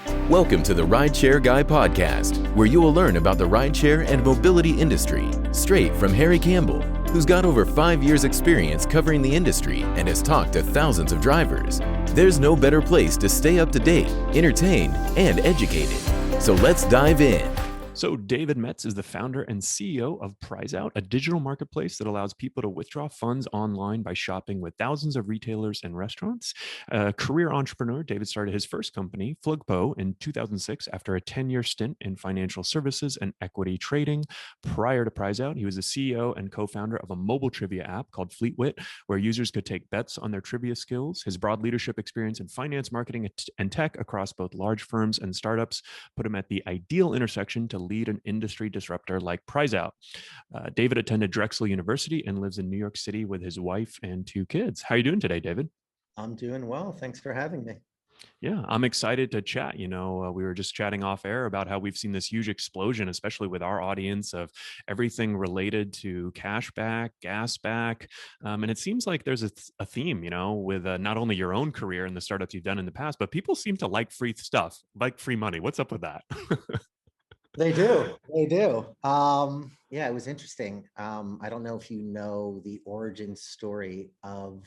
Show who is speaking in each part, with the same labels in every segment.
Speaker 1: Welcome to the Rideshare Guy Podcast, where you will learn about the rideshare and mobility industry straight from Harry Campbell, who's got over 5 years experience covering the industry and has talked to thousands of drivers. There's no better place to stay up to date, entertained, and educated. So let's dive in.
Speaker 2: So David Metz is the founder and CEO of Prizeout, a digital marketplace that allows people to withdraw funds online by shopping with thousands of retailers and restaurants. A career entrepreneur, David started his first company, Flugpo, in 2006 after a 10-year stint in financial services and equity trading. Prior to Prizeout, he was the CEO and co-founder of a mobile trivia app called Fleetwit, where users could take bets on their trivia skills. His broad leadership experience in finance, marketing, and tech across both large firms and startups put him at the ideal intersection to lead an industry disruptor like Prizeout. David attended Drexel University and lives in New York City with his wife and 2 kids. How are you doing today, David?
Speaker 3: I'm doing well. Thanks for having me.
Speaker 2: Yeah, I'm excited to chat. We were just chatting off air about how we've seen this huge explosion, especially with our audience, of everything related to cashback, gas back. And it seems like there's a theme, with not only your own career and the startups you've done in the past, but people seem to like free stuff, like free money. What's up with that?
Speaker 3: They do. Yeah, it was interesting. I don't know if you know the origin story of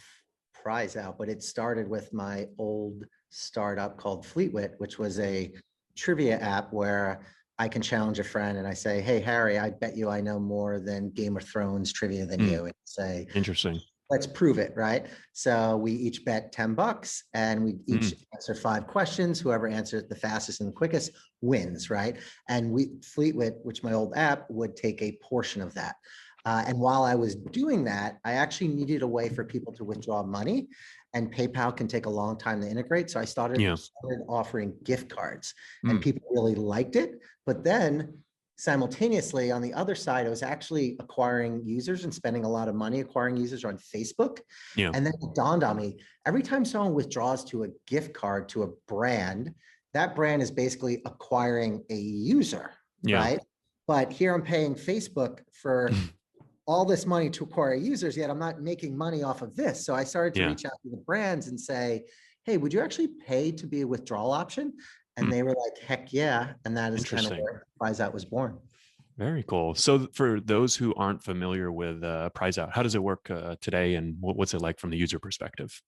Speaker 3: Prizeout, but it started with my old startup called Fleetwit, which was a trivia app where I can challenge a friend and I say, "Hey, Harry, I bet you I know more than Game of Thrones trivia than you." And say,
Speaker 2: interesting.
Speaker 3: Let's prove it, right? So we each bet $10 and we each answer 5 questions. Whoever answers the fastest and the quickest wins, right? And Fleetwit, which my old app, would take a portion of that. And while I was doing that, I actually needed a way for people to withdraw money, and PayPal can take a long time to integrate. So I started offering gift cards, and people really liked it. But then simultaneously, on the other side, I was actually acquiring users and spending a lot of money acquiring users on Facebook. And then it dawned on me, every time someone withdraws to a gift card to a brand, that brand is basically acquiring a user, right? But here I'm paying Facebook for all this money to acquire users, yet I'm not making money off of this. So I started to reach out to the brands and say, "Hey, would you actually pay to be a withdrawal option?" And they were like, "Heck yeah." And that is kind of where Prizeout was born.
Speaker 2: Very cool. So for those who aren't familiar with Prizeout, how does it work today, and what's it like from the user perspective?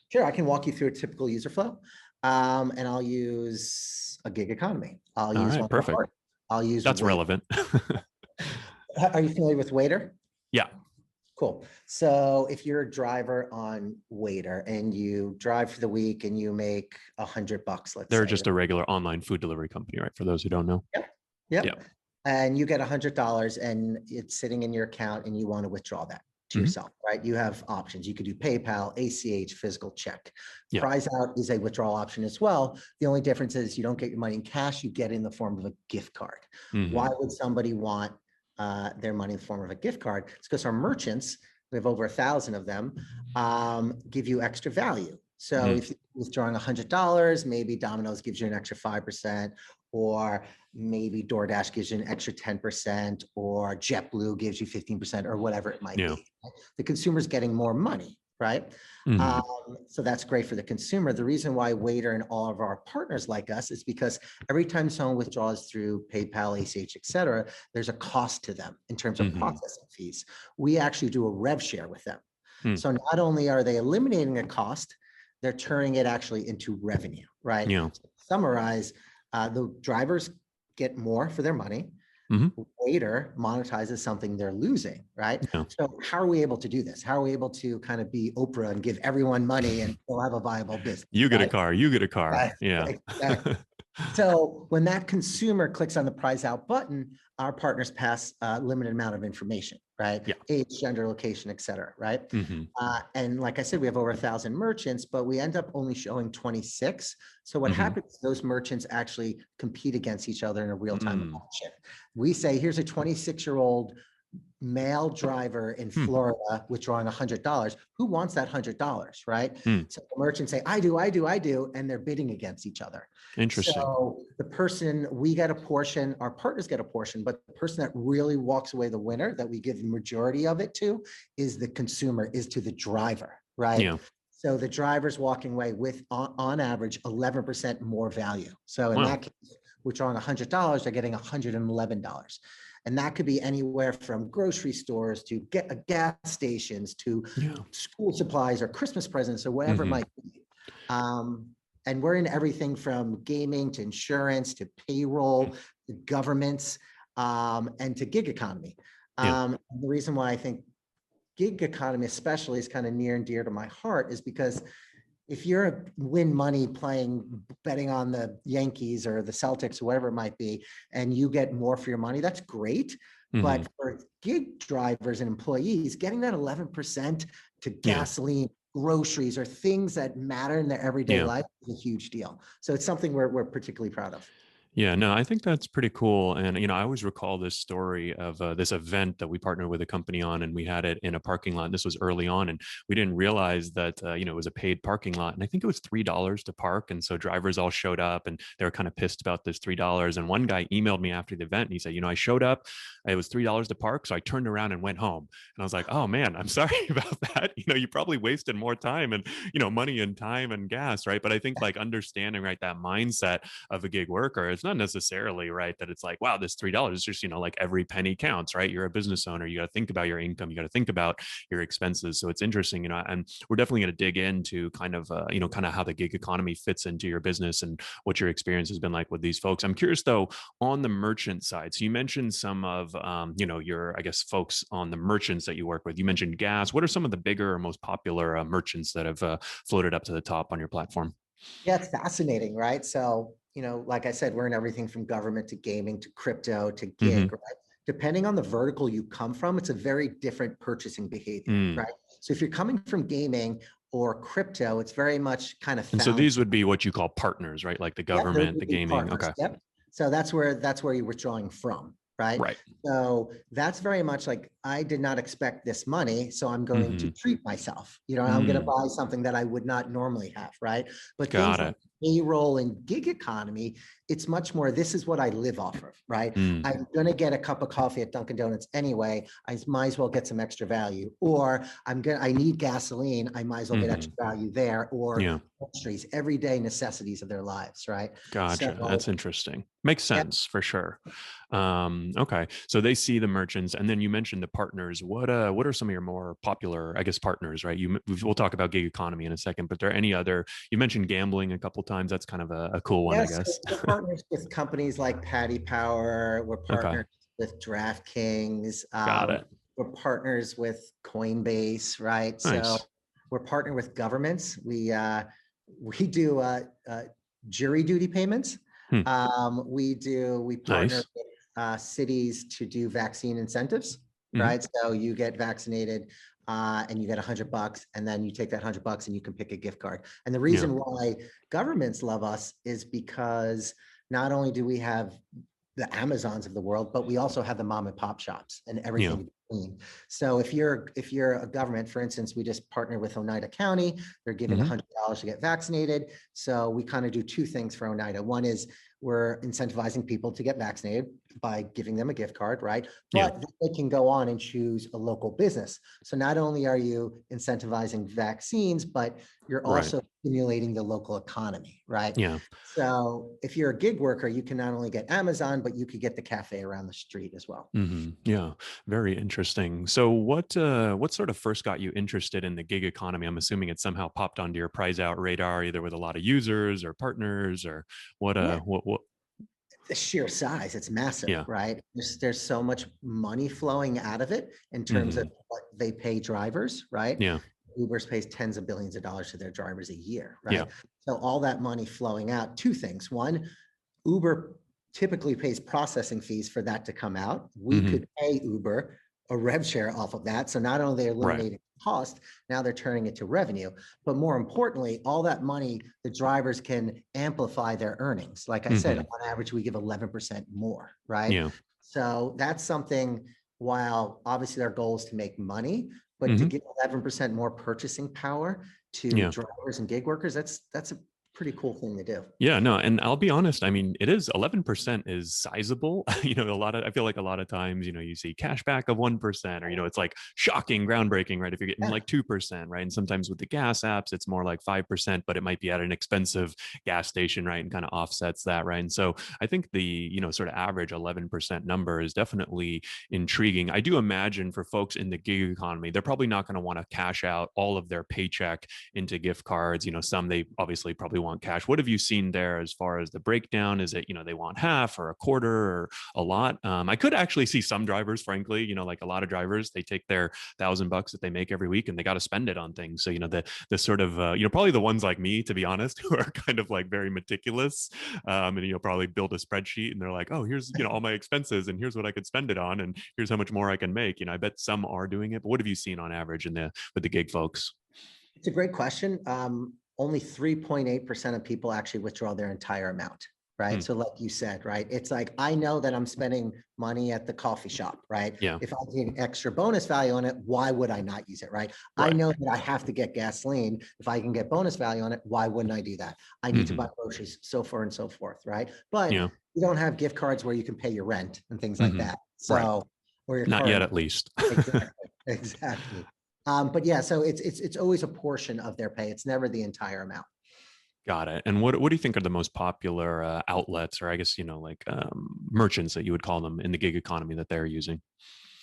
Speaker 3: Sure, I can walk you through a typical user flow. And I'll use a gig economy. I'll use one.
Speaker 2: Perfect.
Speaker 3: I'll use
Speaker 2: that's
Speaker 3: Waitr.
Speaker 2: relevant.
Speaker 3: Are you familiar with Waitr?
Speaker 2: Yeah.
Speaker 3: Cool. So if you're a driver on Waitr and you drive for the week and you make $100, let's say.
Speaker 2: They're just a regular online food delivery company, right? For those who don't know.
Speaker 3: Yep. And you get $100 and it's sitting in your account and you want to withdraw that to yourself, right? You have options. You could do PayPal, ACH, physical check. Prizeout is a withdrawal option as well. The only difference is you don't get your money in cash, you get it in the form of a gift card. Why would somebody want their money in the form of a gift card? It's because our merchants, we have over 1,000 of them, give you extra value. So if you're withdrawing $100, maybe Domino's gives you an extra 5%, or maybe Doordash gives you an extra 10%, or JetBlue gives you 15%, or whatever it might be. The consumer's getting more money, right? So that's great for the consumer. The reason why Waitr and all of our partners like us is because every time someone withdraws through PayPal, ACH, et cetera, there's a cost to them in terms of processing fees. We actually do a rev share with them. So not only are they eliminating a cost, they're turning it actually into revenue, right? To summarize, the drivers get more for their money. Waitr monetizes something they're losing, right? So how are we able to do this? How are we able to kind of be Oprah and give everyone money and still have a viable business?
Speaker 2: You get a car, you get a car.
Speaker 3: Right? Exactly. So when that consumer clicks on the Prizeout button, our partners pass a limited amount of information, right? Age, gender, location, et cetera, right? And like I said, we have over 1,000 merchants, but we end up only showing 26. So what happens, those merchants actually compete against each other in a real-time auction. We say, here's a 26-year-old male driver in Florida withdrawing $100. Who wants that $100, right? So the merchants say, I do, and they're bidding against each other.
Speaker 2: Interesting.
Speaker 3: So the person, we get a portion, our partners get a portion, but the person that really walks away the winner, that we give the majority of it to, is the consumer, is to the driver, right? So the driver's walking away with, on average, 11% more value. So in that case, which are on $100, they're getting $111. And that could be anywhere from grocery stores to gas stations to school supplies or Christmas presents or whatever it might be. And we're in everything from gaming to insurance to payroll, to governments, and to gig economy. The reason why I think gig economy especially is kind of near and dear to my heart is because if you're win money betting on the Yankees or the Celtics or whatever it might be, and you get more for your money, that's great. But for gig drivers and employees, getting that 11% to gasoline, groceries, or things that matter in their everyday life is a huge deal. So it's something we're particularly proud of.
Speaker 2: Yeah, no, I think that's pretty cool. And, I always recall this story of this event that we partnered with a company on, and we had it in a parking lot. This was early on, and we didn't realize that, it was a paid parking lot. And I think it was $3 to park. And so drivers all showed up and they were kind of pissed about this $3. And one guy emailed me after the event and he said, I showed up, it was $3 to park. So I turned around and went home. And I was like, oh man, I'm sorry about that. You probably wasted more time and, money and time and gas, right? But I think like understanding, right, that mindset of a gig worker, it's not necessarily right that it's like, wow, this $3 is just, like every penny counts, right? You're a business owner. You got to think about your income. You got to think about your expenses. So it's interesting, and we're definitely going to dig into kind of how the gig economy fits into your business and what your experience has been like with these folks. I'm curious though, on the merchant side. So you mentioned some of, your, I guess, folks on the merchants that you work with. You mentioned gas. What are some of the bigger or most popular merchants that have floated up to the top on your platform?
Speaker 3: Yeah, it's fascinating, right? So, like I said, we're in everything from government to gaming to crypto to gig, right? Depending on the vertical you come from, it's a very different purchasing behavior, right? So if you're coming from gaming or crypto, it's very much kind of.
Speaker 2: And so these would be what you call partners, right? Like the government, the gaming.
Speaker 3: Partners.
Speaker 2: Okay.
Speaker 3: Yep. So that's where you're withdrawing from. Right. So that's very much like, I did not expect this money, so I'm going to treat myself. I'm going to buy something that I would not normally have. Right. But things like payroll and gig economy, it's much more, this is what I live off of. Right. I'm going to get a cup of coffee at Dunkin' Donuts anyway. I might as well get some extra value, or I need gasoline. I might as well get extra value there, or groceries, everyday necessities of their lives. Right.
Speaker 2: Gotcha. So, that's interesting. Makes sense for sure. Okay. So they see the merchants, and then you mentioned the partners. What are some of your more popular, I guess, partners, right? We'll talk about gig economy in a second, but there are any other, you mentioned gambling a couple times. That's kind of a cool one, I guess.
Speaker 3: We're partners with companies like Paddy Power. We're partners with DraftKings.
Speaker 2: Got it.
Speaker 3: We're partners with Coinbase, right?
Speaker 2: Nice.
Speaker 3: So we're partnered with governments. We do jury duty payments. We partner with cities to do vaccine incentives, right? So you get vaccinated and you get $100, and then you take that $100 and you can pick a gift card. And the reason why governments love us is because not only do we have the Amazons of the world, but we also have the mom and pop shops and everything in between. So if you're a government, for instance, we just partnered with Oneida County. They're giving $100 to get vaccinated. So we kind of do two things for Oneida. One is we're incentivizing people to get vaccinated by giving them a gift card, right? But they can go on and choose a local business. So not only are you incentivizing vaccines, but you're also stimulating the local economy, right? Yeah. So if you're a gig worker, you can not only get Amazon, but you could get the cafe around the street as well.
Speaker 2: Yeah, very interesting. So what sort of first got you interested in the gig economy? I'm assuming it somehow popped onto your Prizeout radar, either with a lot of users or partners, or what?
Speaker 3: The sheer size, it's massive, right? There's so much money flowing out of it in terms of what they pay drivers, right? Yeah. Uber pays tens of billions of dollars to their drivers a year, right? Yeah. So all that money flowing out, two things. One, Uber typically pays processing fees for that to come out. We could pay Uber a rev share off of that. So not only are they eliminating cost, now they're turning it to revenue. But more importantly, all that money, the drivers can amplify their earnings. Like I said, on average, we give 11% more, right? Yeah. So that's something, while obviously our goal is to make money, but to give 11% more purchasing power to drivers and gig workers, that's a pretty cool thing to do.
Speaker 2: Yeah, no, and I'll be honest. I mean, it is 11% is sizable. I feel like a lot of times, you see cash back of 1%, or, it's like shocking, groundbreaking, right? If you're getting like 2%, right? And sometimes with the gas apps, it's more like 5%, but it might be at an expensive gas station, right? And kind of offsets that, right? And so I think the, sort of average 11% number is definitely intriguing. I do imagine for folks in the gig economy, they're probably not going to want to cash out all of their paycheck into gift cards. Some they obviously probably want cash. What have you seen there as far as the breakdown? Is it, they want half or a quarter or a lot? I could actually see some drivers, frankly, like a lot of drivers, they take their $1,000 that they make every week and they got to spend it on things. So, the sort of, probably the ones like me, to be honest, who are kind of like very meticulous, and probably build a spreadsheet and they're like, oh, here's, all my expenses and here's what I could spend it on. And here's how much more I can make. I bet some are doing it, but what have you seen on average with the gig folks?
Speaker 3: It's a great question. Only 3.8% of people actually withdraw their entire amount, right? So like you said, right? It's like, I know that I'm spending money at the coffee shop, right?
Speaker 2: Yeah.
Speaker 3: If I get extra bonus value on it, why would I not use it, right? I know that I have to get gasoline. If I can get bonus value on it, why wouldn't I do that? I need to buy groceries, so far and so forth, right? But you don't have gift cards where you can pay your rent and things like that. So, or your
Speaker 2: not yet, at least.
Speaker 3: Exactly. But yeah, so it's always a portion of their pay. It's never the entire amount.
Speaker 2: Got it. And what do you think are the most popular outlets, or I guess, merchants that you would call them in the gig economy that they're using?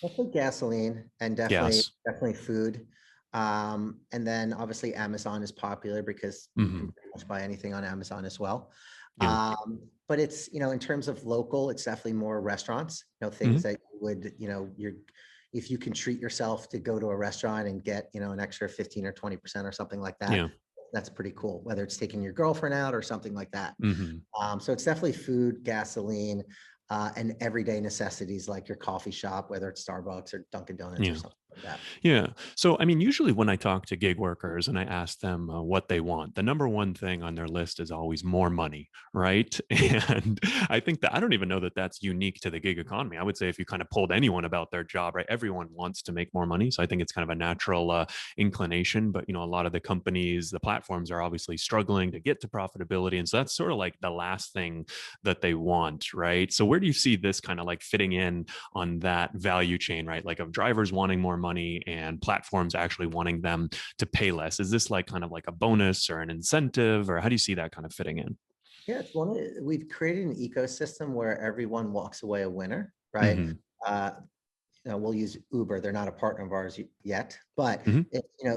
Speaker 3: Definitely gasoline and definitely food. And then obviously Amazon is popular because you can pretty much buy anything on Amazon as well. Yeah. But it's, in terms of local, it's definitely more restaurants, things that you would, if you can treat yourself to go to a restaurant and get, an extra 15 or 20% or something like that, that's pretty cool, whether it's taking your girlfriend out or something like that. So it's definitely food, gasoline, and everyday necessities like your coffee shop, whether it's Starbucks or Dunkin' Donuts or something like that.
Speaker 2: Yeah. So, I mean, usually when I talk to gig workers and I ask them what they want, the number one thing on their list is always more money, right? And I think that I don't even know that that's unique to the gig economy. I would say if you kind of pulled anyone about their job, right, everyone wants to make more money. So I think it's kind of a natural inclination. But, a lot of the companies, the platforms are obviously struggling to get to profitability. And so that's sort of like the last thing that they want, right? So where do you see this kind of like fitting in on that value chain, right? Like of drivers wanting more money and platforms actually wanting them to pay less. Is this like kind of like a bonus or an incentive, or how do you see that kind of fitting in?
Speaker 3: Yeah, we've created an ecosystem where everyone walks away a winner, right? We'll use Uber. They're not a partner of ours yet, but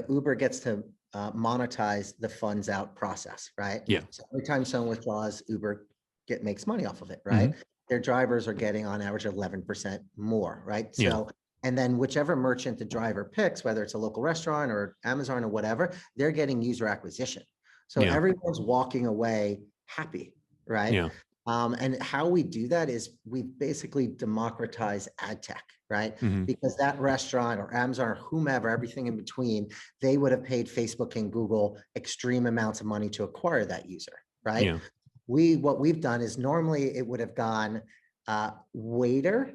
Speaker 3: Uber gets to monetize the funds out process, right?
Speaker 2: Yeah.
Speaker 3: So every time someone withdraws, Uber makes money off of it, right? Their drivers are getting on average 11% more, right? So, and then whichever merchant the driver picks, whether it's a local restaurant or Amazon or whatever, they're getting user acquisition. So everyone's walking away happy, right?
Speaker 2: Yeah.
Speaker 3: And how we do that is we basically democratize ad tech, right? Because that restaurant or Amazon or whomever, everything in between, they would have paid Facebook and Google extreme amounts of money to acquire that user, right?
Speaker 2: Yeah.
Speaker 3: What we've done is normally it would have gone Waitr.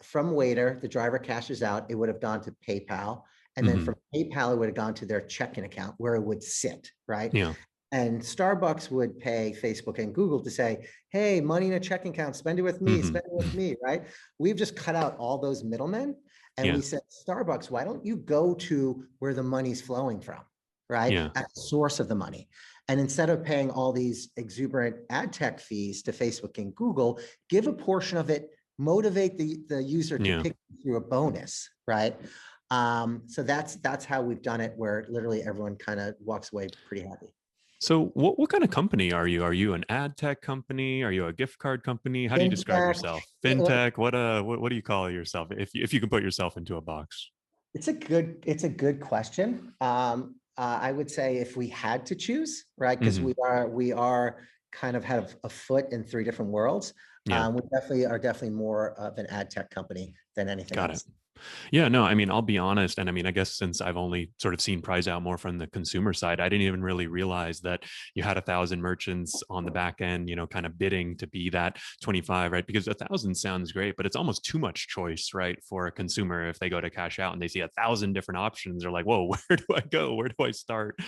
Speaker 3: From Waitr, the driver cashes out, it would have gone to PayPal. And then from PayPal, it would have gone to their checking account where it would sit, right?
Speaker 2: Yeah.
Speaker 3: And Starbucks would pay Facebook and Google to say, hey, money in a checking account, spend it with me, spend it with me, right? We've just cut out all those middlemen. And we said, Starbucks, why don't you go to where the money's flowing from, right? At the source of the money. And instead of paying all these exuberant ad tech fees to Facebook and Google, give a portion of it, motivate the user to pick through a bonus, right? So that's how we've done it, where literally everyone kind of walks away pretty happy.
Speaker 2: So what kind of company are you? Are you an ad tech company? Are you a gift card company? How do you describe yourself? Fintech? What do you call yourself if you can put yourself into a box?
Speaker 3: It's a good question. I would say if we had to choose, right? Because we are kind of have a foot in three different worlds. We are definitely more of an ad tech company than anything else.
Speaker 2: Got it. Yeah, no, I mean, I'll be honest. And I mean, I guess since I've only sort of seen Prizeout more from the consumer side, I didn't even really realize that you had 1,000 merchants on the back end, kind of bidding to be that 25, right? Because 1,000 sounds great, but it's almost too much choice, right? For a consumer, if they go to Cashout and they see 1,000 different options, they're like, whoa, where do I go? Where do I start?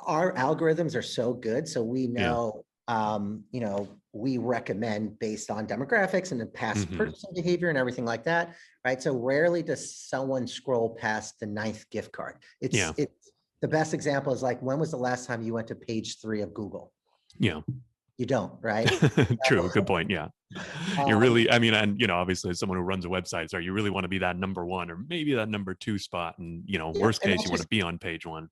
Speaker 3: our algorithms are so good. So we know, we recommend based on demographics and the past purchasing behavior and everything like that, right? So rarely does someone scroll past the 9th gift card. It's the best example is like, when was the last time you went to page 3 of Google?
Speaker 2: Yeah.
Speaker 3: You don't, right?
Speaker 2: True. Good point. Yeah. You're really, I mean, and, obviously as someone who runs a website, so you really want to be that number 1 or maybe that number 2 spot. And, worst case, you want to be on page 1.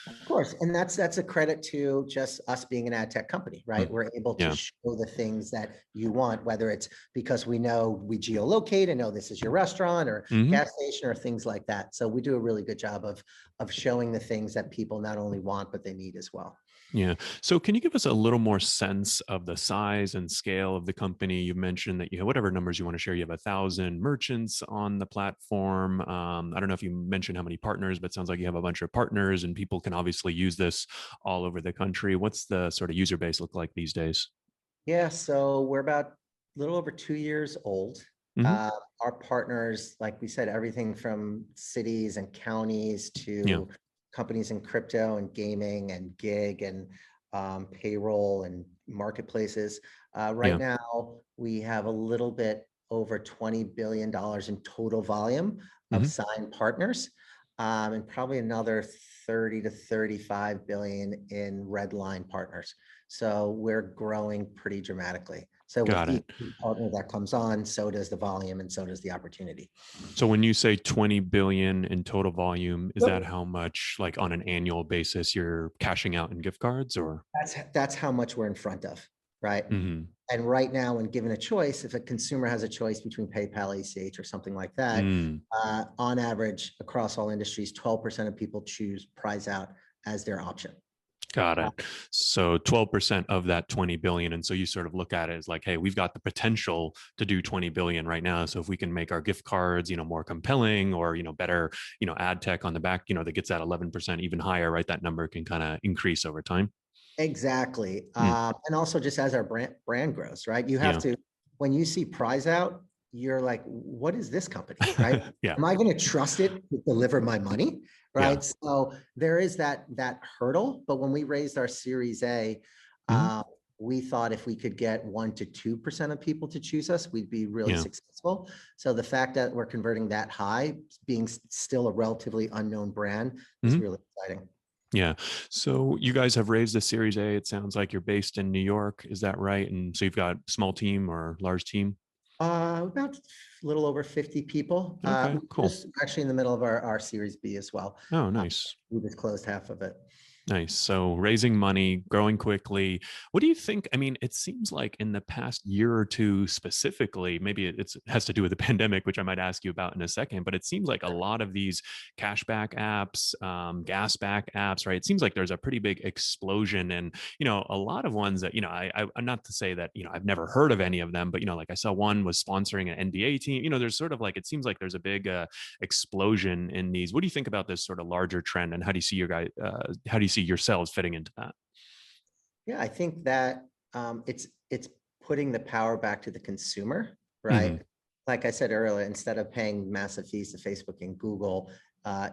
Speaker 3: Of course. And that's a credit to just us being an ad tech company, right? We're able to show the things that you want, whether it's because we know we geolocate and know this is your restaurant or gas station or things like that. So we do a really good job of showing the things that people not only want, but they need as well.
Speaker 2: Yeah. So can you give us a little more sense of the size and scale of the company? You mentioned that you have whatever numbers you want to share. You have 1,000 merchants on the platform. I don't know if you mentioned how many partners, but it sounds like you have a bunch of partners and people can obviously use this all over the country. What's the sort of user base look like these days?
Speaker 3: Yeah. So we're about a little over 2 years old. Our partners, like we said, everything from cities and counties to companies in crypto and gaming and gig and payroll and marketplaces. Right now, we have a little bit over $20 billion in total volume of signed partners, and probably another 30 to 35 billion in red line partners. So we're growing pretty dramatically. So with each partner that comes on, so does the volume and so does the opportunity.
Speaker 2: So when you say 20 billion in total volume, is that how much, like on an annual basis, you're cashing out in gift cards, or?
Speaker 3: That's how much we're in front of, right? And right now, when given a choice, if a consumer has a choice between PayPal, ACH, or something like that, on average, across all industries, 12% of people choose Prizeout as their option.
Speaker 2: Got it. So 12% of that 20 billion. And so you sort of look at it as like, hey, we've got the potential to do 20 billion right now. So if we can make our gift cards, more compelling or, better, ad tech on the back, that gets that 11% even higher, right? That number can kind of increase over time.
Speaker 3: Exactly. And also just as our brand grows, right? You have to, when you see Prizeout, you're like, what is this company, right? Am I going to trust it to deliver my money? Right. So there is that hurdle. But when we raised our Series A, we thought if we could get 1 to 2% of people to choose us, we'd be really successful. So the fact that we're converting that high, being still a relatively unknown brand, is really exciting.
Speaker 2: Yeah. So you guys have raised the Series A. It sounds like you're based in New York. Is that right? And so you've got a small team or large team?
Speaker 3: About a little over 50 people.
Speaker 2: Okay, cool.
Speaker 3: Just actually in the middle of our Series B as well.
Speaker 2: Oh, nice.
Speaker 3: We just closed half of it.
Speaker 2: Nice. So raising money, growing quickly. What do you think? I mean, it seems like in the past year or two specifically, maybe it has to do with the pandemic, which I might ask you about in a second, but it seems like a lot of these cashback apps, gas back apps, right? It seems like there's a pretty big explosion and, a lot of ones that, I'm not to say that, I've never heard of any of them, but, like I saw one was sponsoring an NBA team, there's sort of like, it seems like there's a big explosion in these. What do you think about this sort of larger trend and how do you see how do you see yourselves fitting into that?
Speaker 3: Yeah, I think that it's putting the power back to the consumer, right? Like I said earlier, instead of paying massive fees to Facebook and Google,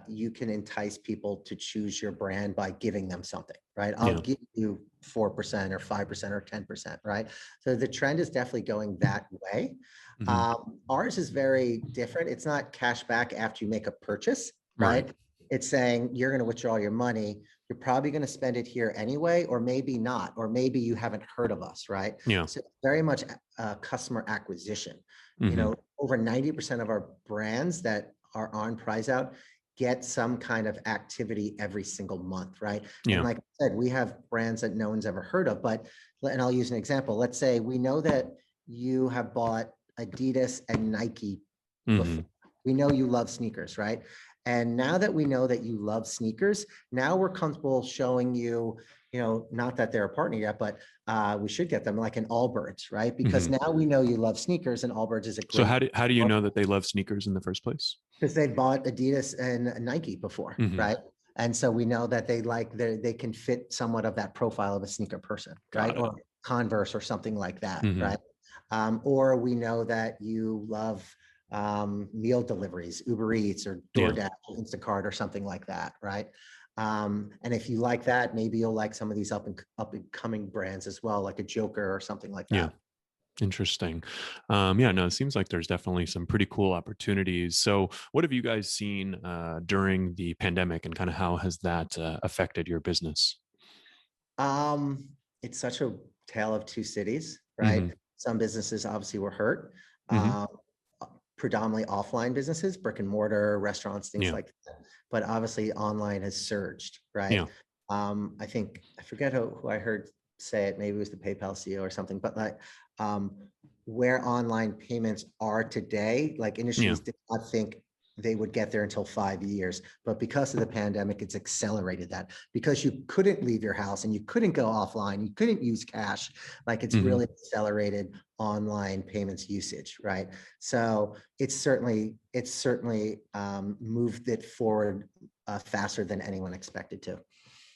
Speaker 3: you can entice people to choose your brand by giving them something, right? I'll give you 4% or 5% or 10%, right? So the trend is definitely going that way. Ours is very different. It's not cash back after you make a purchase, right? It's saying you're going to withdraw your money. You're probably going to spend it here anyway, or maybe not, or maybe you haven't heard of us, right? So very much customer acquisition. Over 90% of our brands that are on Prizeout get some kind of activity every single month, right? And like I said, we have brands that no one's ever heard of, and I'll use an example. Let's say we know that you have bought Adidas and Nike before. We know you love sneakers, right? And now that we know that you love sneakers, now we're comfortable showing you, not that they're a partner yet, but we should get them like an Allbirds, right? Because now we know you love sneakers and Allbirds is a great.
Speaker 2: So how do you know that they love sneakers in the first place?
Speaker 3: Because they bought Adidas and Nike before, right? And so we know that they can fit somewhat of that profile of a sneaker person, right? Or Converse or something like that, right? Or we know that you love meal deliveries, Uber Eats or Doordash, Instacart or something like that, right? And if you like that, maybe you'll like some of these up and coming brands as well, like a Joker or something like that.
Speaker 2: Yeah. Interesting. Yeah, no, it seems like there's definitely some pretty cool opportunities. So what have you guys seen during the pandemic, and kind of how has that affected your business?
Speaker 3: It's such a tale of two cities, right?
Speaker 2: Hmm.
Speaker 3: Some businesses obviously were hurt.
Speaker 2: Hmm.
Speaker 3: Um, Predominantly offline businesses, brick and mortar, restaurants, things
Speaker 2: Yeah.
Speaker 3: like that. But obviously online has surged, right?
Speaker 2: Yeah.
Speaker 3: I think, I forget who I heard say it, maybe it was the PayPal CEO or something, but like where online payments are today, like
Speaker 2: Yeah.
Speaker 3: industries did not think they would get there until 5 years. But because of the pandemic, it's accelerated that, because you couldn't leave your house and you couldn't go offline, you couldn't use cash, like it's
Speaker 2: Hmm.
Speaker 3: really accelerated online payments usage, right? So it's certainly moved it forward faster than anyone expected to.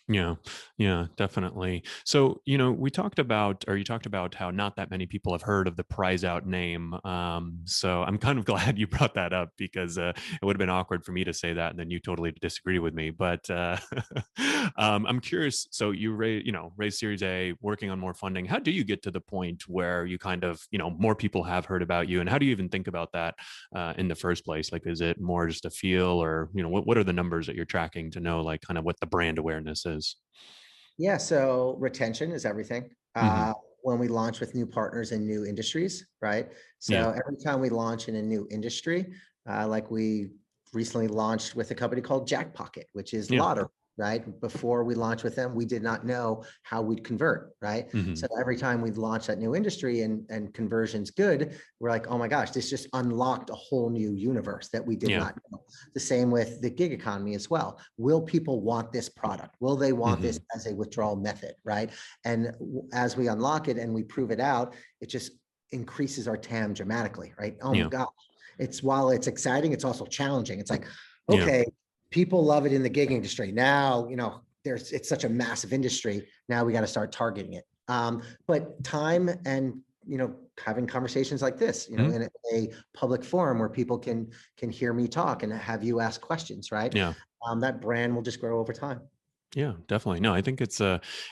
Speaker 2: Yeah, yeah, definitely. So, we talked about, or you talked about how not that many people have heard of the Prizeout name. So I'm kind of glad you brought that up, because it would have been awkward for me to say that and then you totally disagree with me. But I'm curious. So you raised Series A, working on more funding. How do you get to the point where you kind of, more people have heard about you, and how do you even think about that in the first place? Like, is it more just a feel, or what are the numbers that you're tracking to know, like, kind of what the brand awareness is?
Speaker 3: Yeah, so retention is everything.
Speaker 2: Hmm.
Speaker 3: When we launch with new partners in new industries, right?
Speaker 2: Yeah.
Speaker 3: So every time we launch in a new industry, like we recently launched with a company called Jackpocket, which is
Speaker 2: Yeah.
Speaker 3: lottery, right? Before we launched with them, we did not know how we'd convert, right?
Speaker 2: Hmm.
Speaker 3: So every time we launch that new industry and conversion's good, we're like, oh my gosh, this just unlocked a whole new universe that we did
Speaker 2: Yeah.
Speaker 3: not know. The same with the gig economy as well. Will people want this product? Will they want this as a withdrawal method, right? And as we unlock it and we prove it out, it just increases our TAM dramatically, right? Oh my
Speaker 2: Yeah.
Speaker 3: gosh. While it's exciting, it's also challenging. It's like,
Speaker 2: Yeah.
Speaker 3: okay, people love it in the gig industry. Now, it's such a massive industry. Now we got to start targeting it. But time and, having conversations like this,
Speaker 2: Mhm.
Speaker 3: in a public forum where people can hear me talk and have you ask questions, right?
Speaker 2: Yeah.
Speaker 3: That brand will just grow over time.
Speaker 2: Yeah, definitely. No, I think it's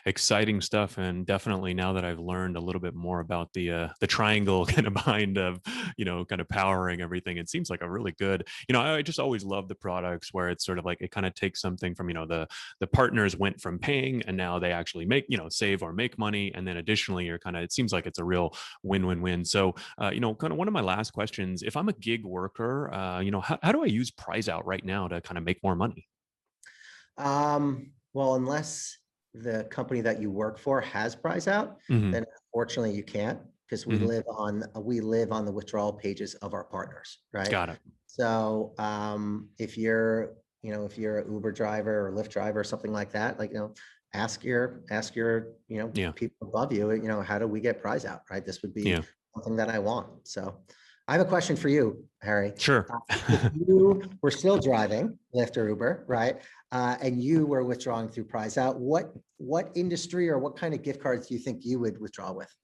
Speaker 2: exciting stuff, and definitely now that I've learned a little bit more about the triangle kind of behind of kind of powering everything, it seems like a really good. I just always love the products where it's sort of like it kind of takes something from the partners went from paying, and now they actually make save or make money, and then additionally you're kind of, it seems like it's a real win-win-win. So kind of one of my last questions: if I'm a gig worker, how do I use Prizeout right now to kind of make more money?
Speaker 3: Well, unless the company that you work for has Prizeout,
Speaker 2: Hmm.
Speaker 3: then unfortunately you can't, because we
Speaker 2: Hmm.
Speaker 3: live on the withdrawal pages of our partners, right?
Speaker 2: Got it.
Speaker 3: So if you're an Uber driver or Lyft driver or something like that, like ask your
Speaker 2: Yeah.
Speaker 3: people above you, how do we get Prizeout, right? This would be
Speaker 2: Yeah.
Speaker 3: something that I want. So I have a question for you, Harry.
Speaker 2: Sure.
Speaker 3: If you were still driving Lyft or Uber, right, and you were withdrawing through Prizeout, what industry or what kind of gift cards do you think you would withdraw with?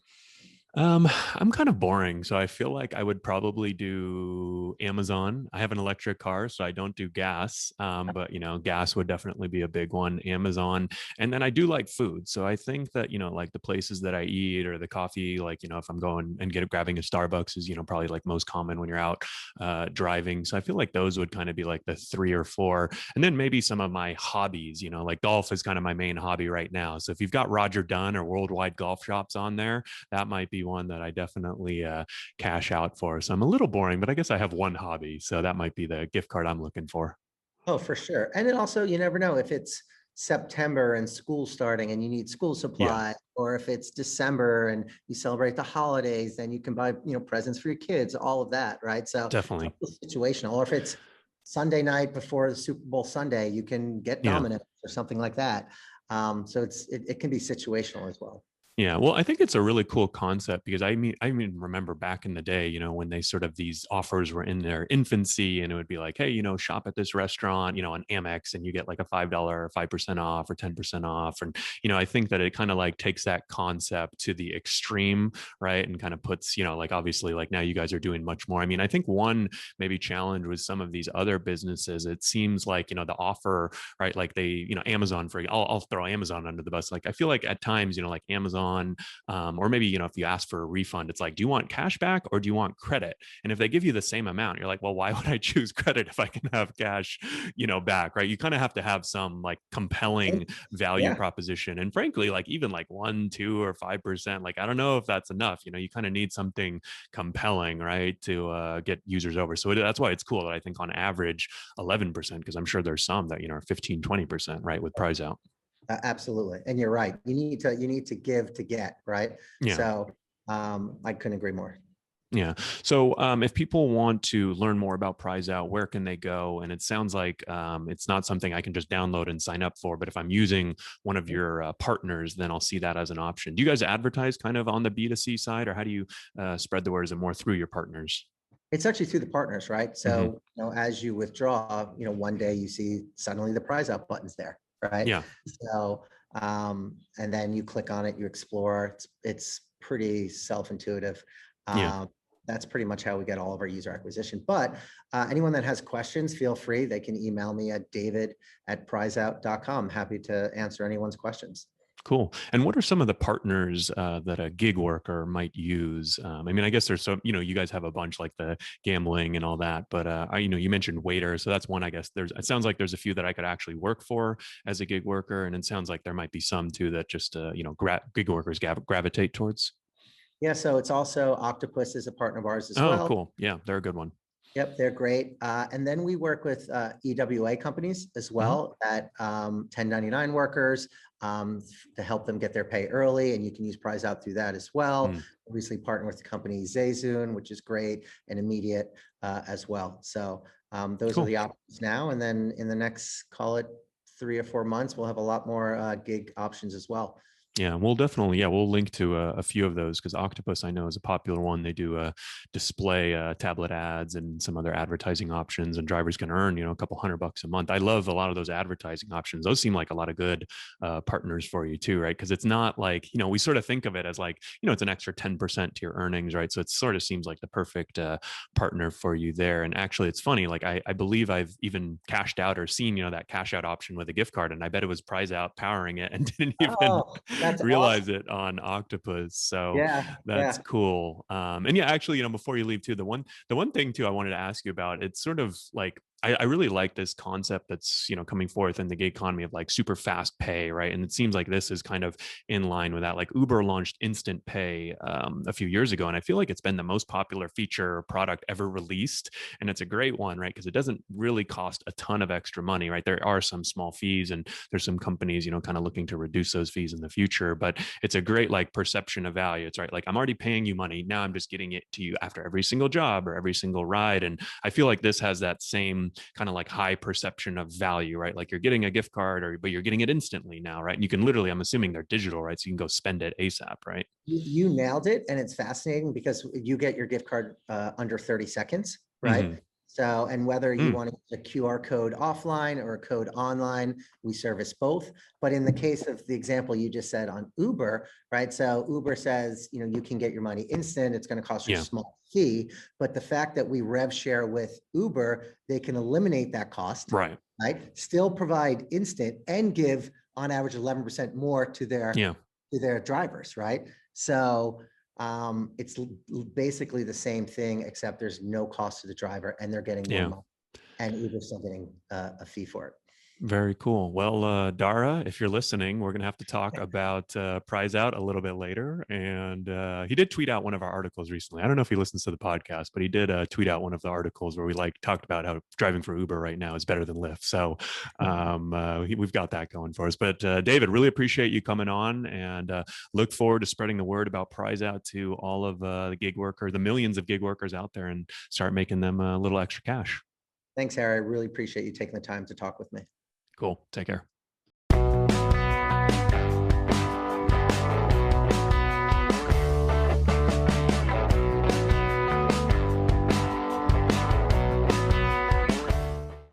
Speaker 2: I'm kind of boring, so I feel like I would probably do Amazon. I have an electric car, so I don't do gas. But gas would definitely be a big one. Amazon, and then I do like food, so I think that like the places that I eat or the coffee, like if I'm going and grabbing a Starbucks is probably like most common when you're out driving. So I feel like those would kind of be like the 3 or 4, and then maybe some of my hobbies. Like golf is kind of my main hobby right now. So if you've got Roger Dunn or Worldwide Golf Shops on there, that might be one that I definitely cash out for. So I'm a little boring, but I guess I have one hobby. So that might be the gift card I'm looking for.
Speaker 3: Oh, for sure. And then also, you never know if it's September and school starting and you need school
Speaker 2: Yeah,
Speaker 3: supply, or if it's December and you celebrate the holidays, then you can buy, presents for your kids, all of that, right? So
Speaker 2: definitely.
Speaker 3: it's situational. Or if it's Sunday night before the Super Bowl Sunday, you can get
Speaker 2: Yeah.
Speaker 3: Domino's or something like that. So it can be situational as well.
Speaker 2: Yeah, well, I think it's a really cool concept because I mean, remember back in the day, when they sort of these offers were in their infancy, and it would be like, hey, shop at this restaurant, on Amex, and you get like a $5, 5% off or 10% off, and I think that it kind of like takes that concept to the extreme, right, and kind of puts, like obviously, like now you guys are doing much more. I mean, I think one maybe challenge with some of these other businesses, it seems like the offer, right, like they, Amazon for I'll throw Amazon under the bus. Like I feel like at times, like Amazon. Or maybe, if you ask for a refund, it's like, do you want cash back or do you want credit? And if they give you the same amount, you're like, well, why would I choose credit if I can have cash, back, right? You kind of have to have some like compelling value proposition. And frankly, like even like 1, 2, or 5%, like, I don't know if that's enough. You kind of need something compelling, right, to get users over. So that's why it's cool that I think on average 11%, because I'm sure there's some that, are 15, 20%, right, with Prizeout.
Speaker 3: Absolutely. And you're right. You need to give to get, right?
Speaker 2: Yeah.
Speaker 3: So I couldn't agree more.
Speaker 2: Yeah. So if people want to learn more about Prizeout, where can they go? And it sounds like it's not something I can just download and sign up for, but if I'm using one of your partners, then I'll see that as an option. Do you guys advertise kind of on the B2C side, or how do you spread the word? Is it more through your partners?
Speaker 3: It's actually through the partners, right? So, as you withdraw, one day you see suddenly the Prizeout button's there. Right.
Speaker 2: Yeah.
Speaker 3: So, and then you click on it, you explore. It's pretty self-intuitive. That's pretty much how we get all of our user acquisition. But anyone that has questions, feel free. They can email me at david@prizeout.com. Happy to answer anyone's questions.
Speaker 2: Cool. And what are some of the partners that a gig worker might use? I mean, I guess there's some, you guys have a bunch like the gambling and all that, but you mentioned Waitr. So that's one, I guess it sounds like there's a few that I could actually work for as a gig worker. And it sounds like there might be some too that just, gig workers gravitate towards.
Speaker 3: Yeah. So it's also Octopus is a partner of ours as well.
Speaker 2: Oh, cool. Yeah. They're a good one.
Speaker 3: Yep, they're great. And then we work with EWA companies as well at 1099 workers to help them get their pay early. And you can use Prizeout through that as well. Obviously partner with the company Zayzoon, which is great and immediate as well. So those are the options now. And then in the next, call it 3 or 4 months, we'll have a lot more gig options as well.
Speaker 2: Yeah, we'll definitely, we'll link to a few of those because Octopus, I know, is a popular one. They do display tablet ads and some other advertising options, and drivers can earn, a couple $100 a month. I love a lot of those advertising options. Those seem like a lot of good partners for you too, right? Because it's not like, we sort of think of it as like, it's an extra 10% to your earnings, right? So it sort of seems like the perfect partner for you there. And actually, it's funny, like I believe I've even cashed out or seen, that cash out option with a gift card, and I bet it was Prizeout powering it and didn't even realize awesome. It on Octopus. So that's cool. And actually, before you leave too, the one thing too I wanted to ask you about, it's sort of like I really like this concept that's coming forth in the gig economy of like super fast pay, right? And it seems like this is kind of in line with that. Like Uber launched instant pay a few years ago, and I feel like it's been the most popular feature or product ever released, and it's a great one, right? Because it doesn't really cost a ton of extra money, right? There are some small fees, and there's some companies kind of looking to reduce those fees in the future, but it's a great like perception of value. It's right, like I'm already paying you money, now I'm just getting it to you after every single job or every single ride, and I feel like this has that same kind of like high perception of value, right? Like you're getting a gift card, but you're getting it instantly now, right? And you can literally, I'm assuming they're digital, right? So you can go spend it ASAP, right?
Speaker 3: You nailed it. And it's fascinating because you get your gift card under 30 seconds, right? So, and whether you want to use a QR code offline or a code online, we service both. But in the case of the example you just said on Uber, right? So Uber says, you can get your money instant. It's going to cost you a small fee. But the fact that we rev share with Uber, they can eliminate that cost, right? Still provide instant and give on average 11% more to their drivers, right? So it's basically the same thing, except there's no cost to the driver and they're getting more money, and Uber's still getting a fee for it.
Speaker 2: Very cool. Well, Dara, if you're listening, we're going to have to talk about Prizeout a little bit later. And he did tweet out one of our articles recently. I don't know if he listens to the podcast, but he did tweet out one of the articles where we talked about how driving for Uber right now is better than Lyft. So we've got that going for us. But David, really appreciate you coming on, and look forward to spreading the word about Prizeout to all of the gig workers, the millions of gig workers out there, and start making them a little extra cash.
Speaker 3: Thanks, Harry. I really appreciate you taking the time to talk with me.
Speaker 2: Cool. Take care.